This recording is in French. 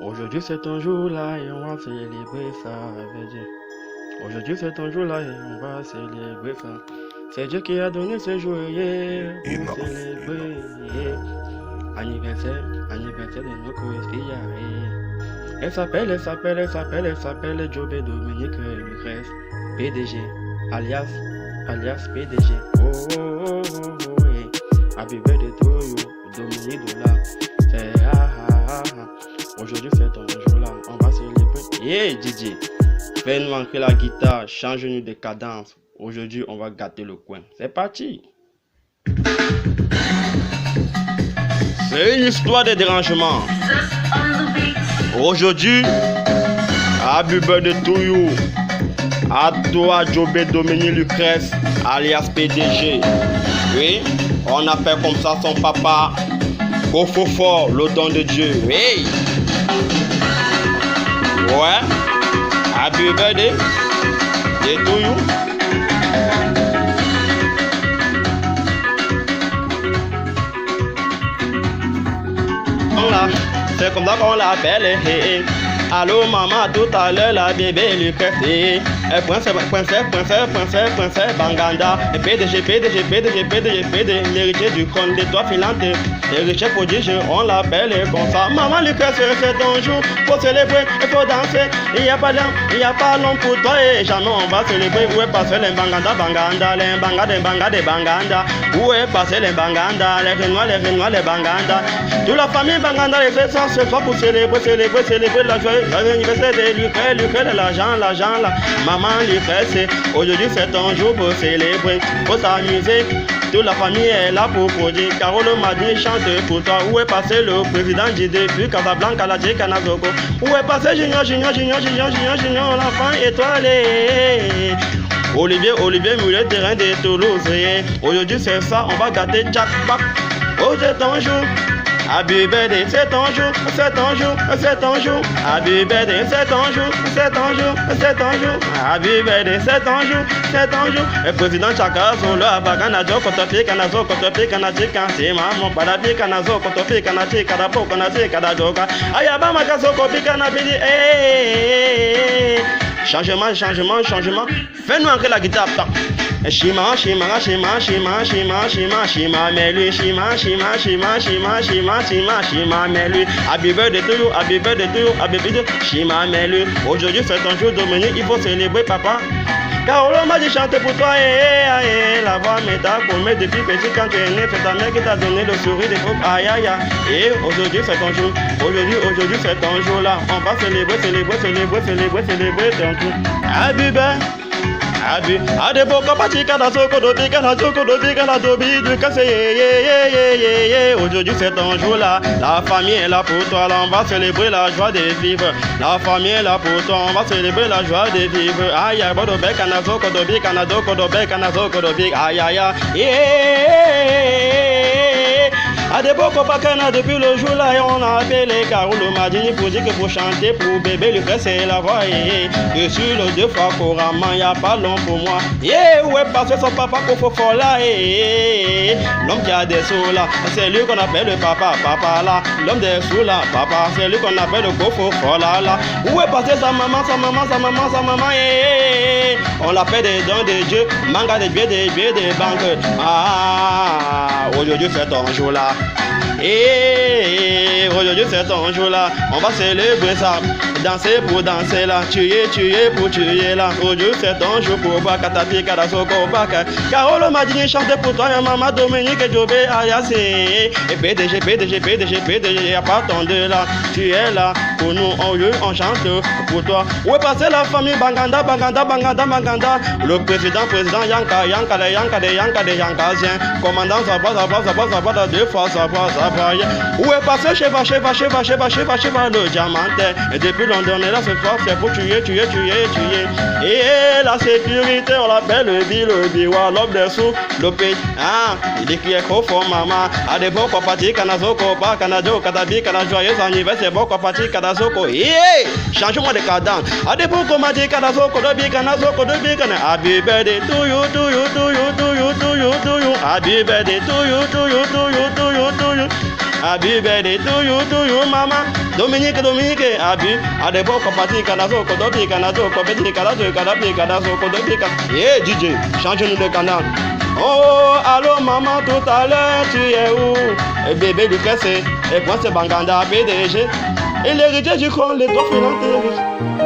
Aujourd'hui c'est ton jour là et on va célébrer ça, avec Dieu. Aujourd'hui c'est ton jour là et on va célébrer ça. C'est Dieu qui a donné ce jour hier pour célébrer. Anniversaire, anniversaire de nos filles. Elle s'appelle Jobé Dominique Lucrèce, PDG, alias PDG. Happy birthday to you, Dominique Dola. Aujourd'hui c'est ton jour là, on va célébrer. Hey Didier, fais-nous entrer la guitare, change-nous de cadence. Aujourd'hui on va gâter le coin. C'est parti. C'est une histoire de dérangement. Aujourd'hui, happy birthday to you. À toi Jobé Dominique Lucrèce, alias PDG. Oui, on appelle comme ça son papa. Fort, le don de Dieu. Oui. Ouais. Happy birthday to you. C'est comme ça qu'on l'appelle. Allô maman, tout à l'heure la bébé Lucrèce. Point fait, Banganda. PDG, l'héritier du trône des toits filantes. L'héritier prodige, on l'appelle comme ça. Maman Lucrèce, c'est ton jour, faut célébrer, il faut danser. Il n'y a pas l'homme pour toi et jamais on va célébrer. Où est passé les Banganda, les Banganda. Où est passé les Banganda, les Renois, les Banganda. Toute la famille Banganda les fait ça ce soir pour célébrer la joie. L'anniversaire de Lucrèce, l'argent là. Maman Lucrèce, aujourd'hui c'est ton jour pour célébrer, faut s'amuser. Toute la famille est là pour produire. Carole m'a dit chante pour toi. Où est passé le président JD puis Casablanca, la Canazoko. Où est passé Junior, l'enfant étoilé. Olivier Mulet, terrain de Toulouse. Aujourd'hui c'est ça, on va gâter Jack Pack. Oh c'est ton jour. Happy birthday, c'est ton jour. Happy birthday, c'est ton jour. Happy birthday, c'est ton jour. Le président Chaka Zolo, Abaganajo, Kotopi, Kanazo, c'est maman, Padapi, Kanazo, Kotopi, Kanati, Kadapo, Kanati, Kadajoka. Ayaba, Makazo, Kopi, Kanabidi, Changement. Fais-nous entrer la guitare. Shima, mais lui, mais lui. Happy birthday to you, Shima, mais lui. Aujourd'hui c'est ton jour Dominique, il faut célébrer papa. Carolo m'a dit chanter pour toi, la voix m'état commet depuis petit quand tu es né, c'est ta mère qui t'a donné le sourire des groupes, aïe. Et aujourd'hui c'est ton jour, aujourd'hui c'est ton jour là, on va célébrer ton jour. Happy birthday. Aujourd'hui c'est ton jour là, la famille est là pour toi, là on va célébrer la joie de vivre. La famille est là pour toi, on va célébrer la joie de vivre. Aïe, Bodobe, Kanazo, Kodobi, Kodobi, aïe. Adeboko Bakana depuis le jour là et on a appelé Carolo Madini pour dire que pour chanter pour bébé Lucrèce c'est la voix. Je suis le deux fois couramment, y'a pas long pour moi. Où est passé son papa Kofofo là. L'homme qui a des sous là, c'est lui qu'on appelle le papa là. L'homme des sous là, papa, c'est lui qu'on appelle le Kofofo là. Où est passé sa maman. On l'appelle des dons de Dieu, manga des billets des banques. Aujourd'hui c'est ton jour là. Aujourd'hui c'est ton jour là, on va célébrer ça. Danser pour danser là, tuer pour tuer là. Aujourd'hui c'est ton jour pour Bakatapi, Kadasoko, Baka. Carole m'a dit chanter pour toi, maman Dominique et Jobé, alias. Et PDG, y'a pas ton deux là. Tu es là, pour nous, on chante pour toi. Où est passé la famille Banganda. Le président Yanka des Yankasiens. Commandant Zabba, deux fois Zabba. Où est passé Cheva, le diamantais. Et depuis London, on est là ce soir, c'est pour tuer. Et la sécurité, on l'appelle le biwa, l'homme des sous, le pays. Il est qui est fort, maman. A des beaux compati, Kanazoko, Kanado, Katabi, joyeux anniversaire, beau compati, Kanazoko. Change-moi de cadence. A des beaux compati, Kanazoko, Happy birthday to you. Happy birthday to you. Happy birthday to you, mama. Dominique, happy. Adeboko pati kanazoko, dobi kanazoko, bedi kanazo, kanabi kanazoko, dobi kan. Yeah, DJ, change-nous de canal. Oh, allô maman, tout à l'heure, tu es où? Et bébé du cassé, et point c'est Banganda PDG. Et l'héritier du con, les doigts filantés.